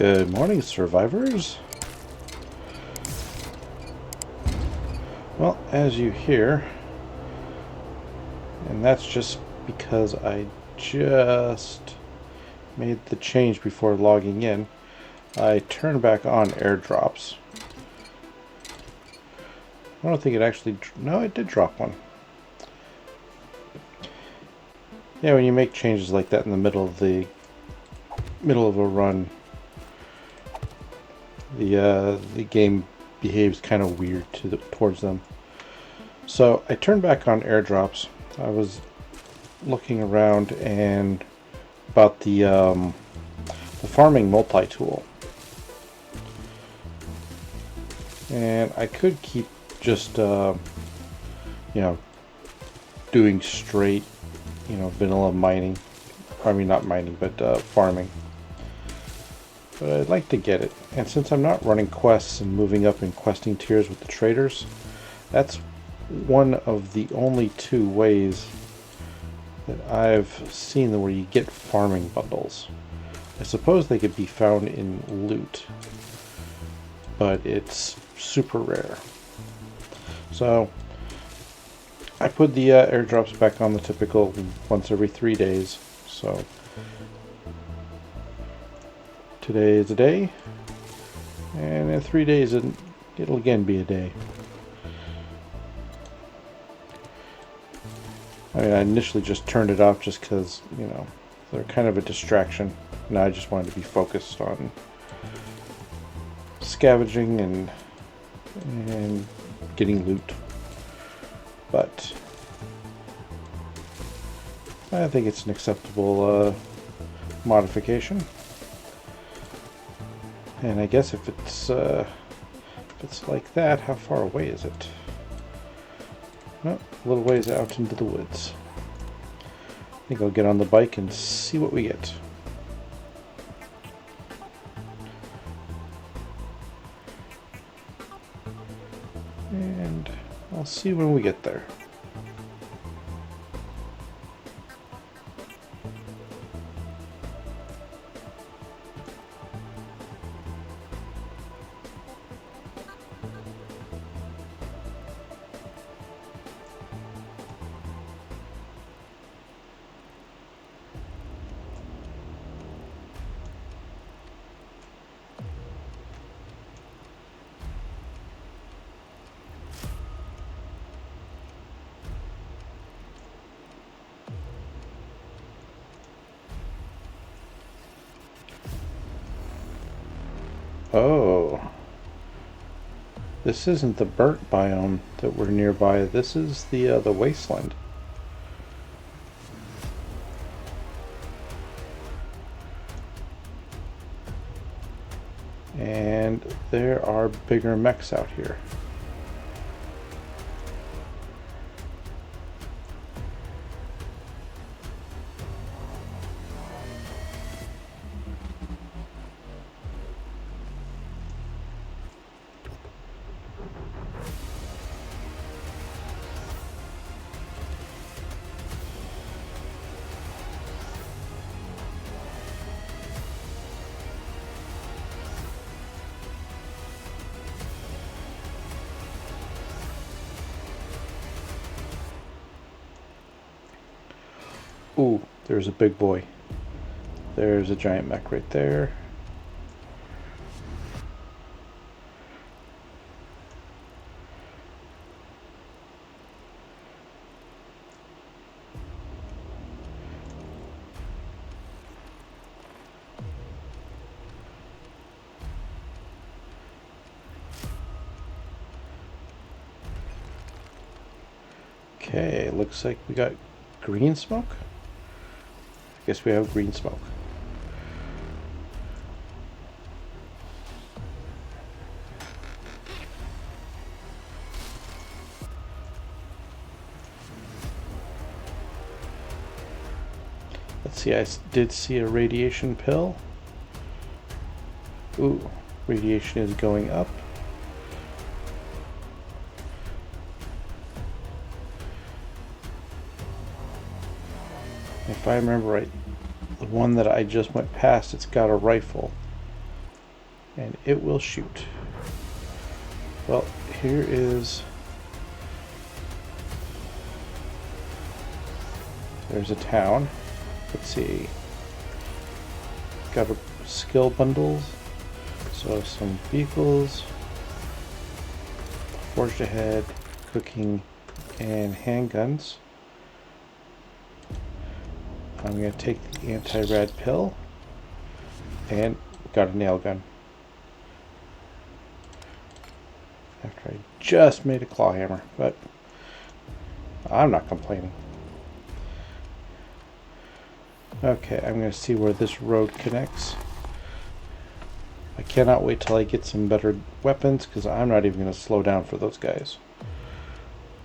Good morning, survivors. Well, as you hear, and that's just because I just made the change before logging in, I turned back on airdrops. I don't think it actually... No, it did drop one. Yeah, when you make changes like that in the middle of a run, the game behaves kind of weird towards them. So I turned back on airdrops. I was looking around and about the farming multi-tool, and I could keep just doing straight vanilla mining. I mean, not mining, but farming. But I'd like to get it, and since I'm not running quests and moving up in questing tiers with the traders, that's one of the only two ways that I've seen where you get farming bundles. I suppose they could be found in loot, but it's super rare. So I put the airdrops back on the typical once every 3 days. So today is a day, and in 3 days it'll again be a day. I mean, I initially just turned it off just because, they're kind of a distraction. And I just wanted to be focused on scavenging and getting loot. But I think it's an acceptable modification. And I guess if it's like that, how far away is it? Well, a little ways out into the woods. I think I'll get on the bike and see what we get. And I'll see when we get there. Oh, this isn't the burnt biome that we're nearby. This is the wasteland. And there are bigger mechs out here. Ooh, there's a big boy. There's a giant mech right there. Okay, looks like we got green smoke. I guess we have green smoke. Let's see, I did see a radiation pill. Ooh, radiation is going up. If I remember right, the one that I just went past, it's got a rifle. and it will shoot. Well, here is... There's a town. Let's see. Got a skill bundles. So some vehicles. Forged ahead, cooking, and handguns. I'm going to take the anti-rad pill. And got a nail gun. After I just made a claw hammer, but I'm not complaining. Okay, I'm going to see where this road connects. I cannot wait till I get some better weapons, because I'm not even going to slow down for those guys.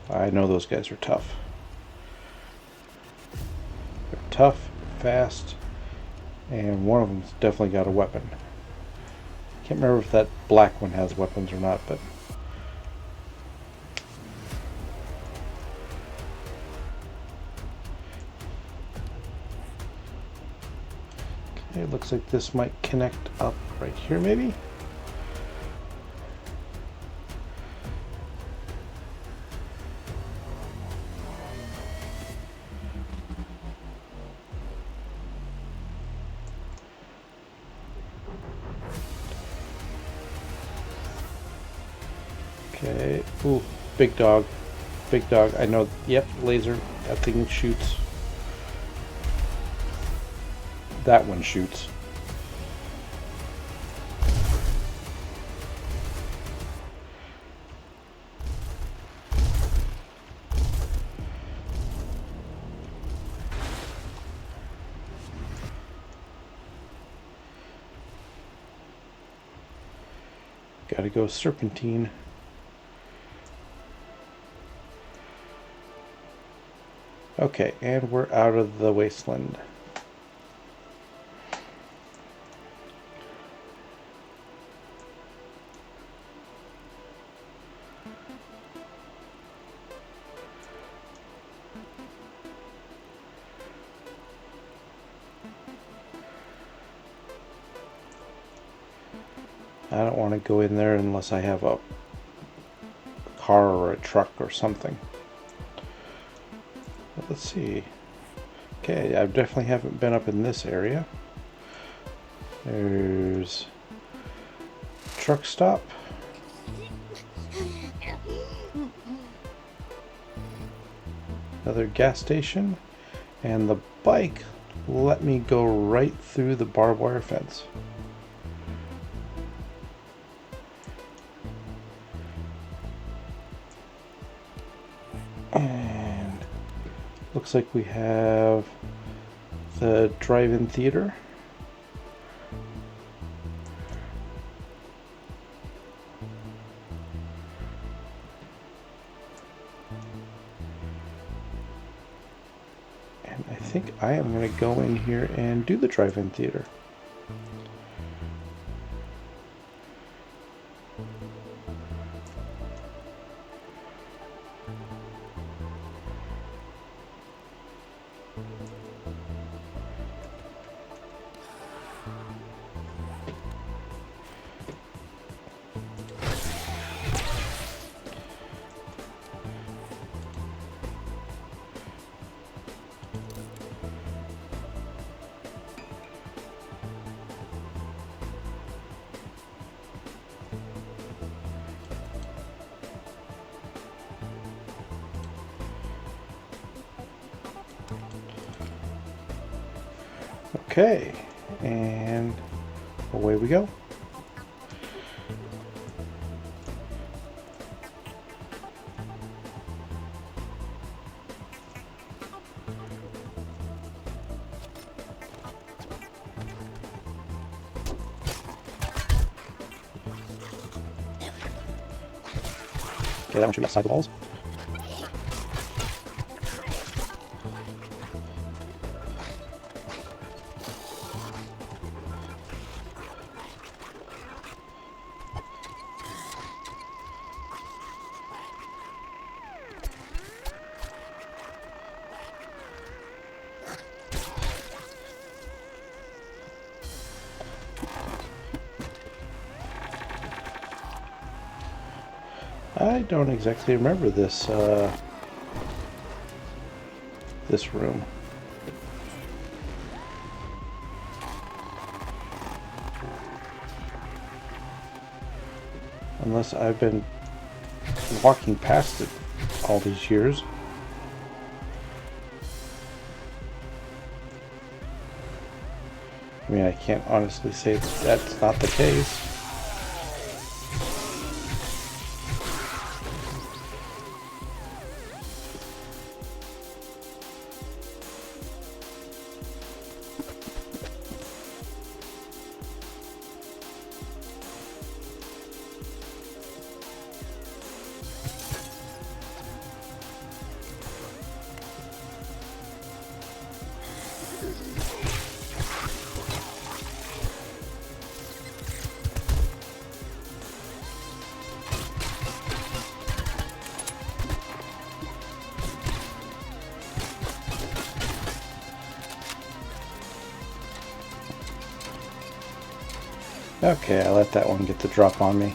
I know those guys are tough. They're tough, fast, and one of them's definitely got a weapon. Can't remember if that black one has weapons or not, but... It looks like this might connect up right here, maybe? Okay. Ooh, big dog. Big dog. I know. Yep, laser. That thing shoots. That one shoots. Gotta go serpentine. Okay, and we're out of the wasteland. I don't want to go in there unless I have a car or a truck or something. But let's see. Okay, I definitely haven't been up in this area. There's truck stop. Another gas station. And the bike let me go right through the barbed wire fence. And looks like we have the drive-in theater. And I think I am going to go in here and do the drive-in theater. Okay, and away we go. Okay, that one should be outside the walls. I don't exactly remember this this room. Unless I've been walking past it all these years. I mean, I can't honestly say that that's not the case. Okay, I let that one get the drop on me.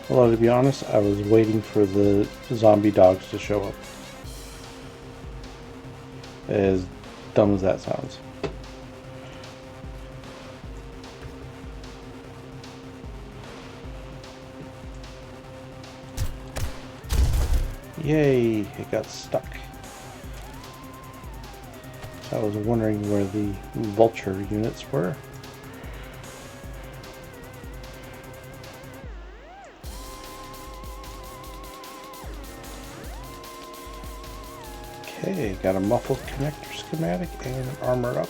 Although, to be honest, I was waiting for the zombie dogs to show up. As dumb as that sounds. Yay, it got stuck. I was wondering where the vulture units were. Okay, got a muffled connector schematic and an armored up.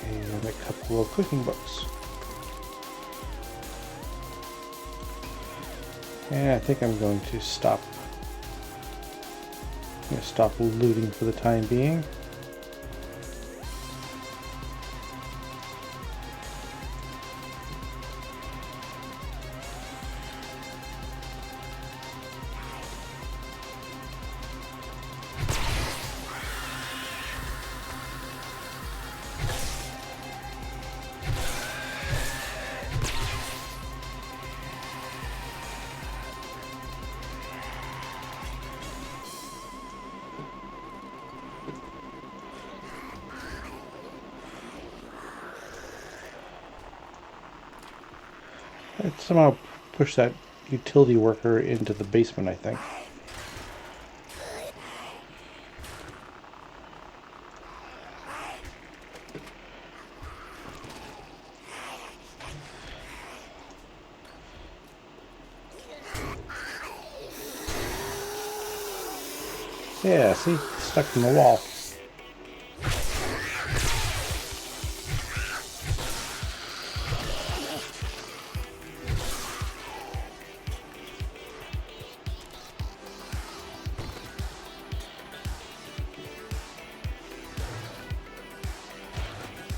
And a couple of cooking books. And I think I'm going to stop. I'm going to stop looting for the time being. I'd somehow push that utility worker into the basement, I think. Yeah, see? Stuck in the wall.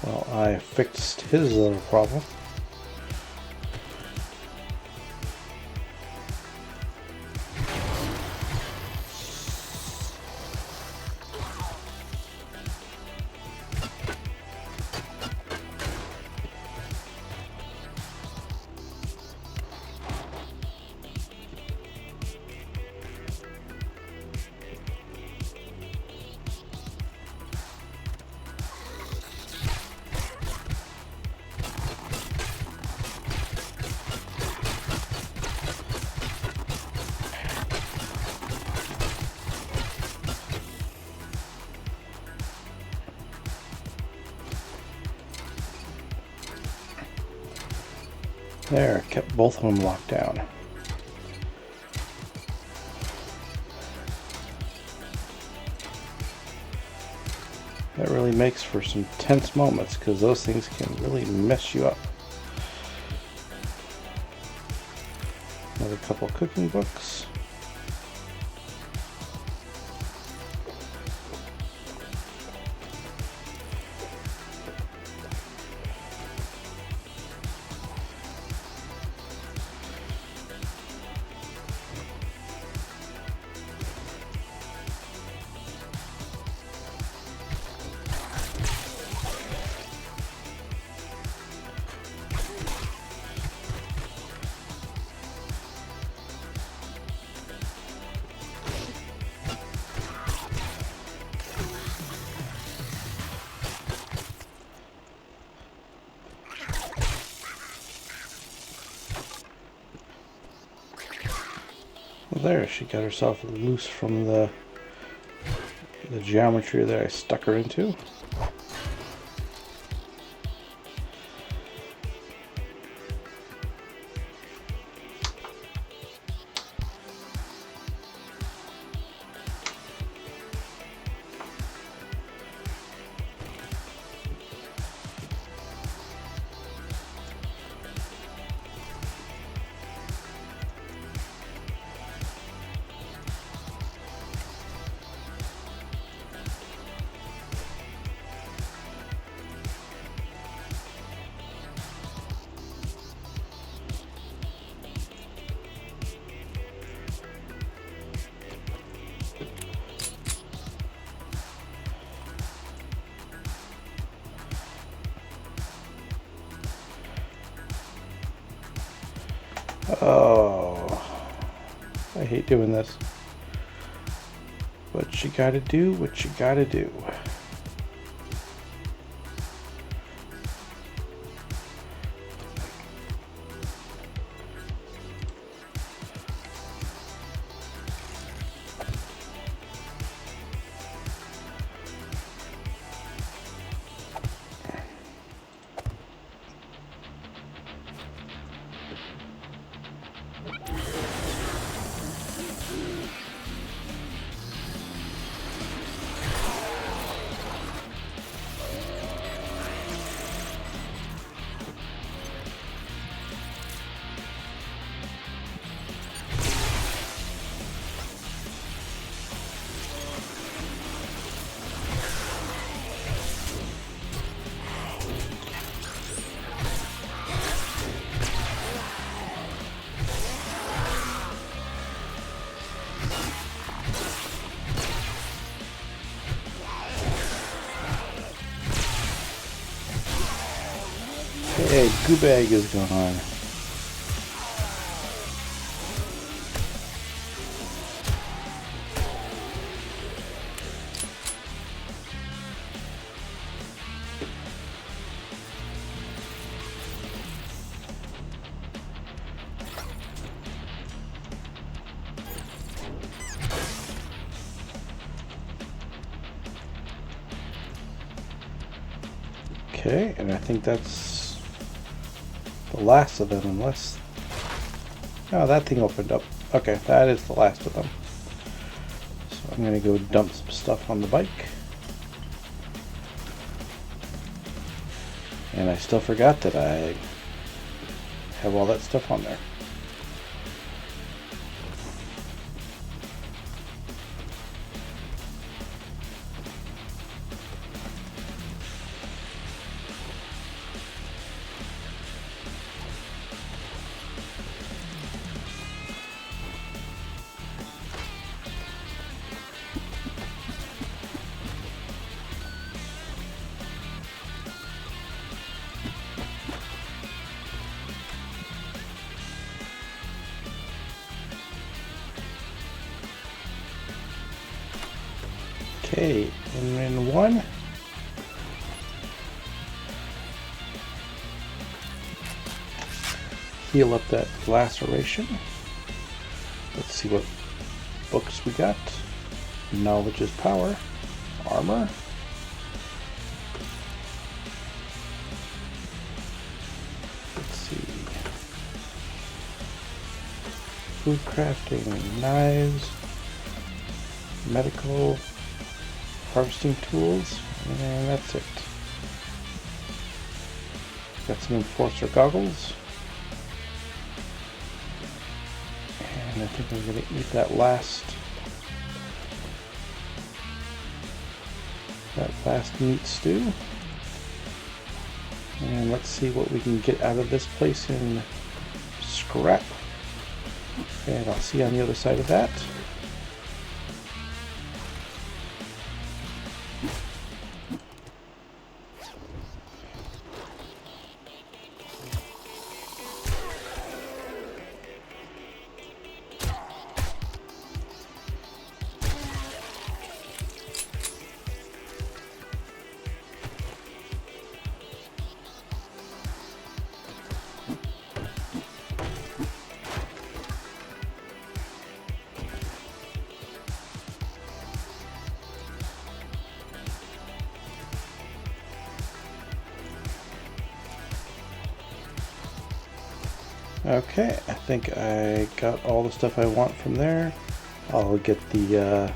Well, I fixed his little problem. There, kept both of them locked down. That really makes for some tense moments because those things can really mess you up. Another couple cooking books. There, she got herself loose from the geometry that I stuck her into. Oh, I hate doing this. But you gotta do what you gotta do. Hey, goo bag is gone. Okay, and I think that's the last of them, unless... Oh, that thing opened up. Okay, that is the last of them. So I'm going to go dump some stuff on the bike. And I still forgot that I have all that stuff on there. Okay, and then one. Heal up that laceration. Let's see what books we got. Knowledge is power. Armor. Let's see. Food crafting, knives, medical, harvesting tools, and that's it. Got some enforcer goggles. And I think I'm going to eat that last meat stew. And let's see what we can get out of this place in scrap. And I'll see you on the other side of that. Okay, I think I got all the stuff I want from there. I'll get the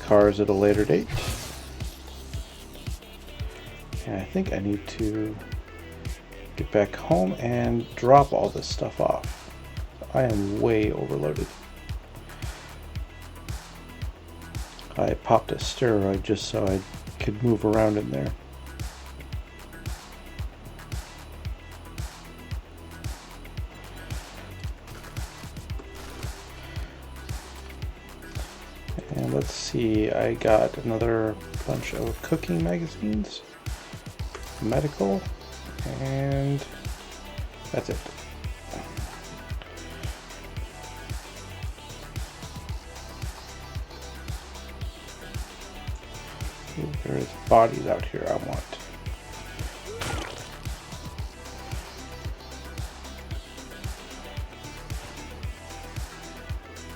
cars at a later date. And I think I need to get back home and drop all this stuff off. I am way overloaded. I popped a steroid just so I could move around in there. And let's see, I got another bunch of cooking magazines, medical, and that's it. Ooh, there's bodies out here I want.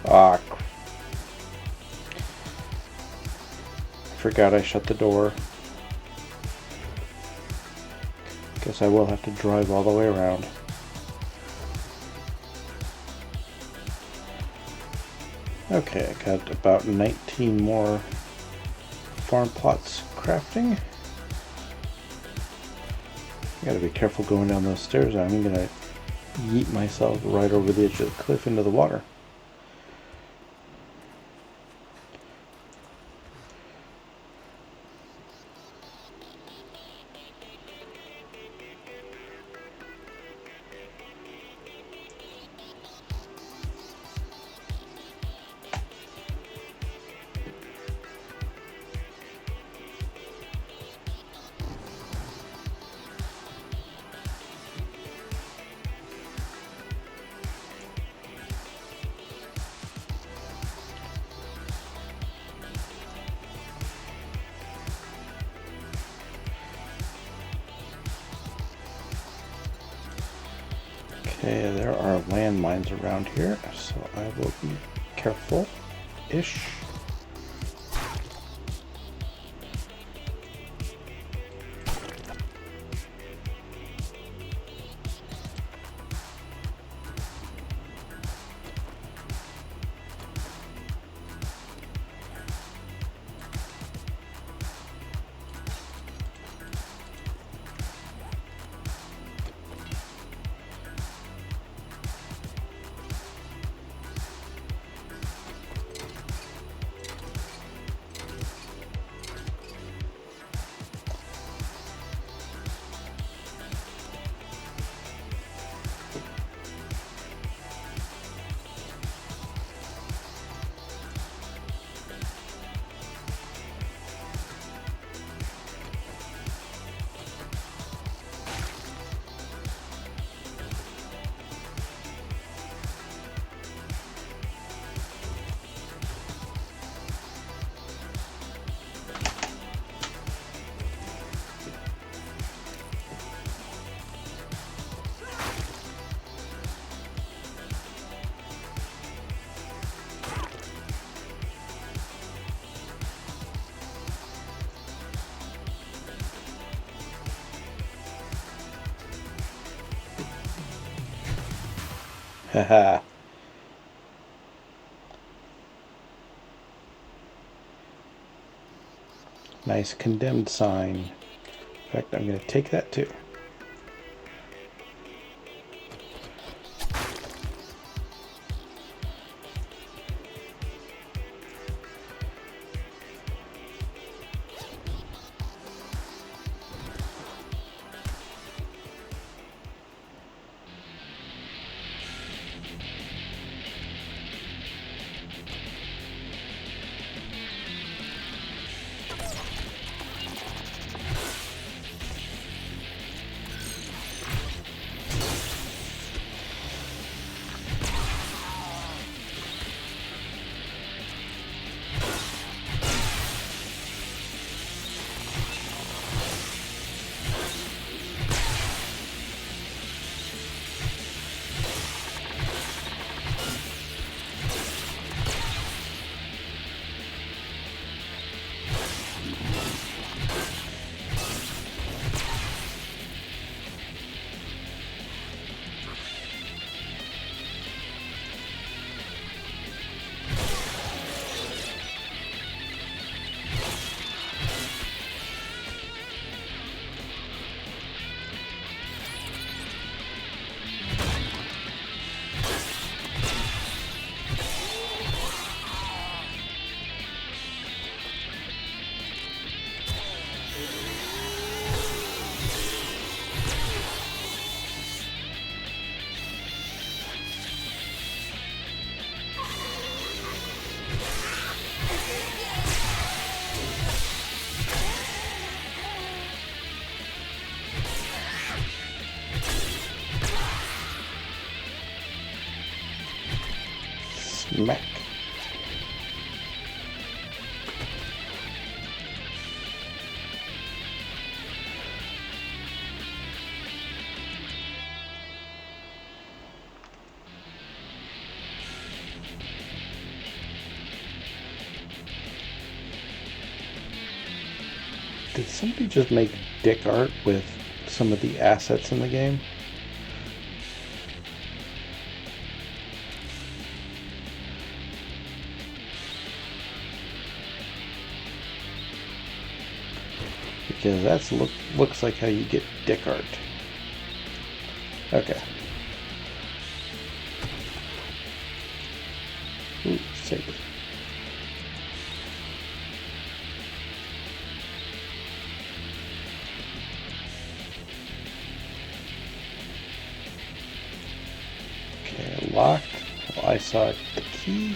Ah, forgot I shut the door. Guess I will have to drive all the way around. Okay, I got about 19 more farm plots crafting. I gotta be careful going down those stairs. I'm gonna yeet myself right over the edge of the cliff into the water. Okay, there are landmines around here, so I will be careful-ish. Haha. Nice condemned sign. In fact, I'm going to take that too. Mech. Did somebody just make dick art with some of the assets in the game? Because that's looks like how you get dick art. Okay. Ooh, save it. Okay, locked. Well, I saw the key.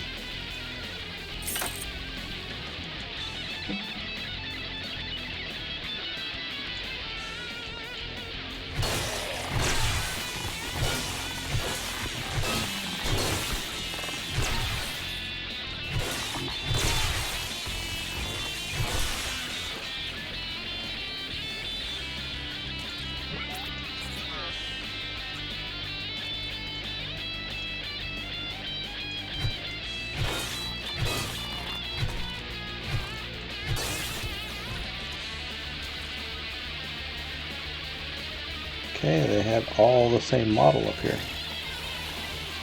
Okay, they have all the same model up here.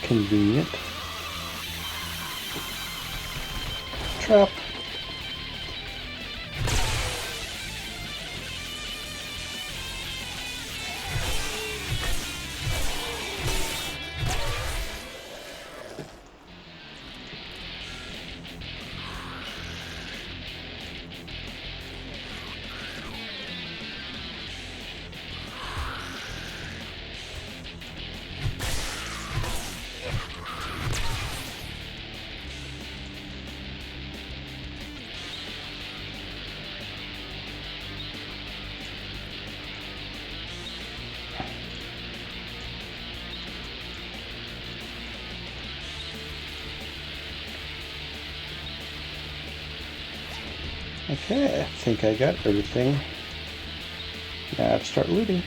Convenient. Trap. Okay, I think I got everything. Now I have to start looting.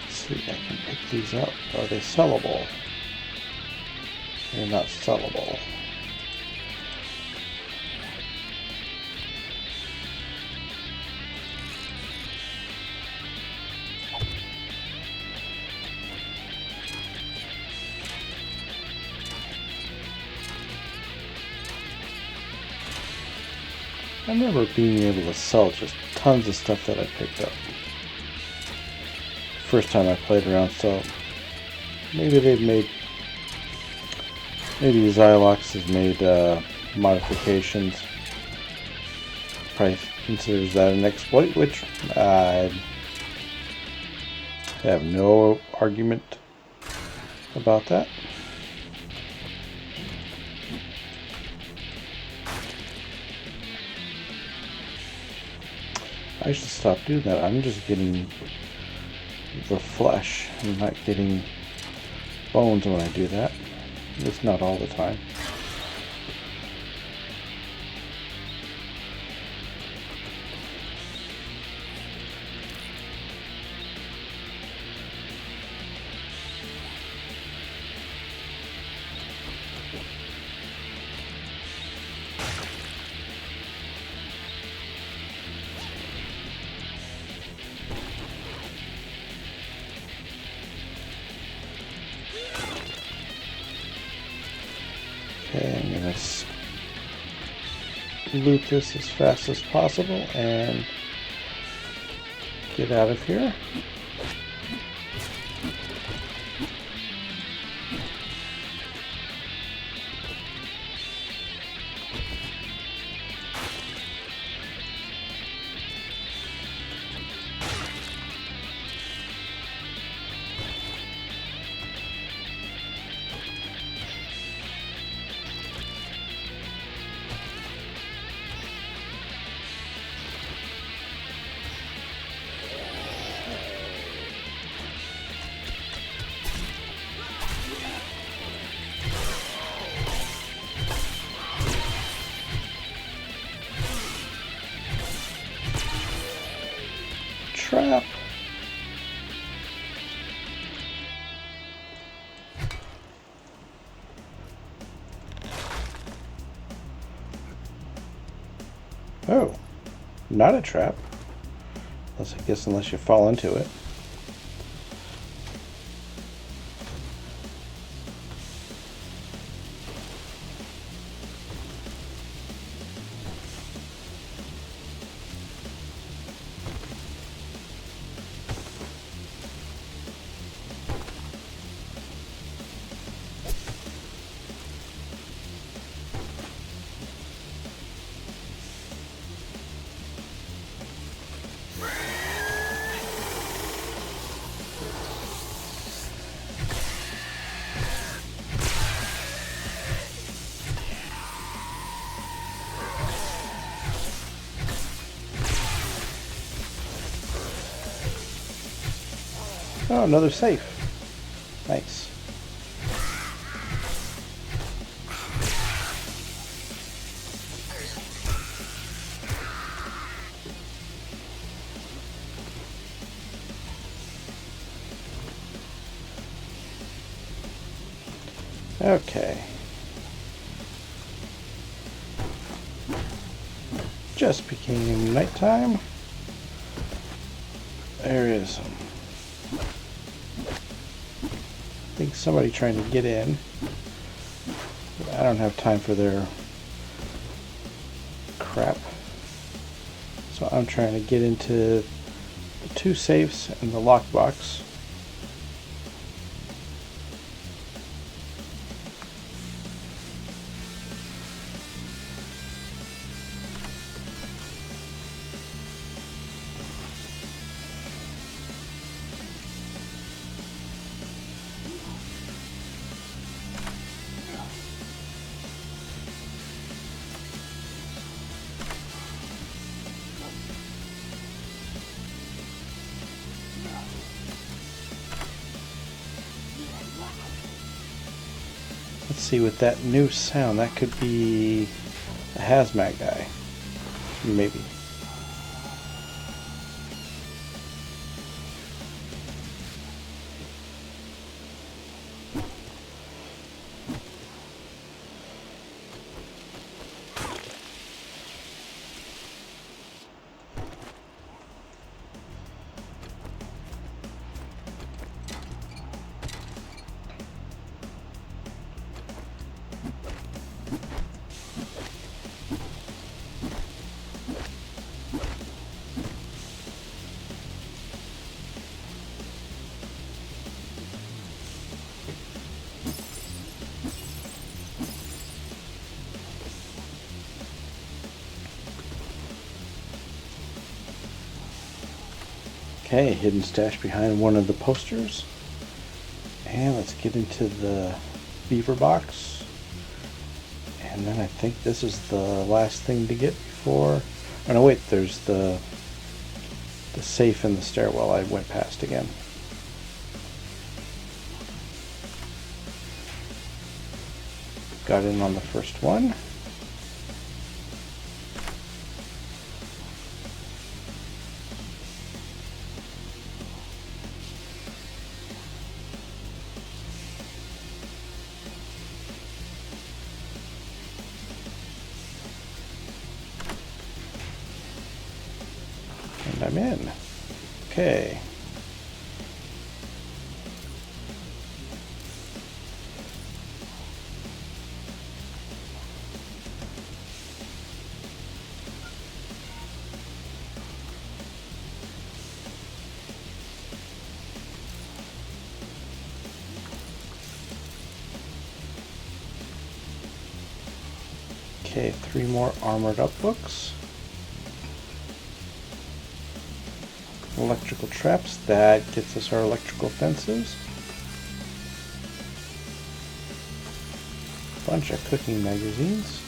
Let's see, I can pick these up. Are they sellable? They're not sellable. I remember being able to sell just tons of stuff that I picked up. First time I played around, so maybe they've made, maybe Xylox has made modifications. Probably considers that an exploit, which I have no argument about that. I should stop doing that. I'm just getting the flesh. I'm not getting bones when I do that. It's not all the time. Okay, I'm going to loot this as fast as possible and get out of here. trap. Oh, not a trap. Unless you fall into it. Oh, another safe. Nice. Okay. Just became nighttime. There is I think somebody trying to get in. I don't have time for their crap. So I'm trying to get into the 2 safes and the lockbox. Let's see, with that new sound, that could be a hazmat guy. Maybe. Okay, hidden stash behind one of the posters. And let's get into the beaver box. And then I think this is the last thing to get before... Oh no, wait, there's the safe in the stairwell I went past again. Got in on the first one. And I'm in. Okay. Okay, 3 more armored up books. Electrical traps, that gets us our electrical fences. Bunch of cooking magazines.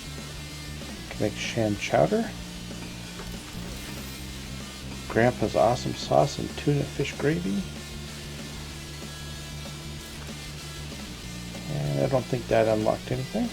Can make sham chowder. Grandpa's awesome sauce and tuna fish gravy. And I don't think that unlocked anything.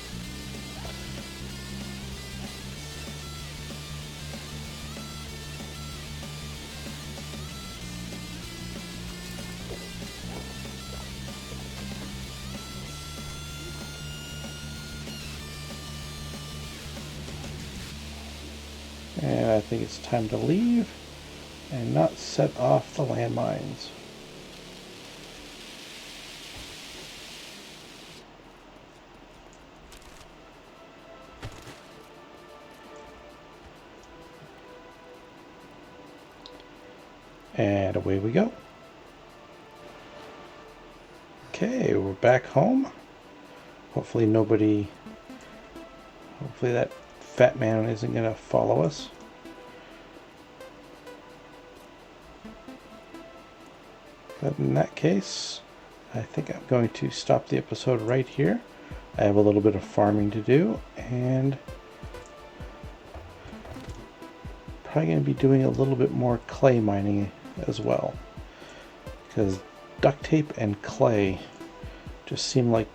And I think it's time to leave and not set off the landmines. And away we go. Okay, we're back home. Hopefully that fat man isn't going to follow us. But in that case, I think I'm going to stop the episode right here. I have a little bit of farming to do, and probably going to be doing a little bit more clay mining as well, because duct tape and clay just seem like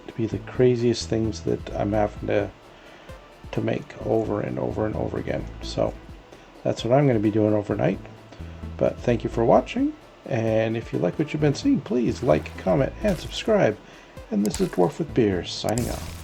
to be the craziest things that I'm having to make over and over and over again. So that's what I'm going to be doing overnight. But thank you for watching, and if you like what you've been seeing, please like, comment, and subscribe. And this is DwarfWithBeer signing off.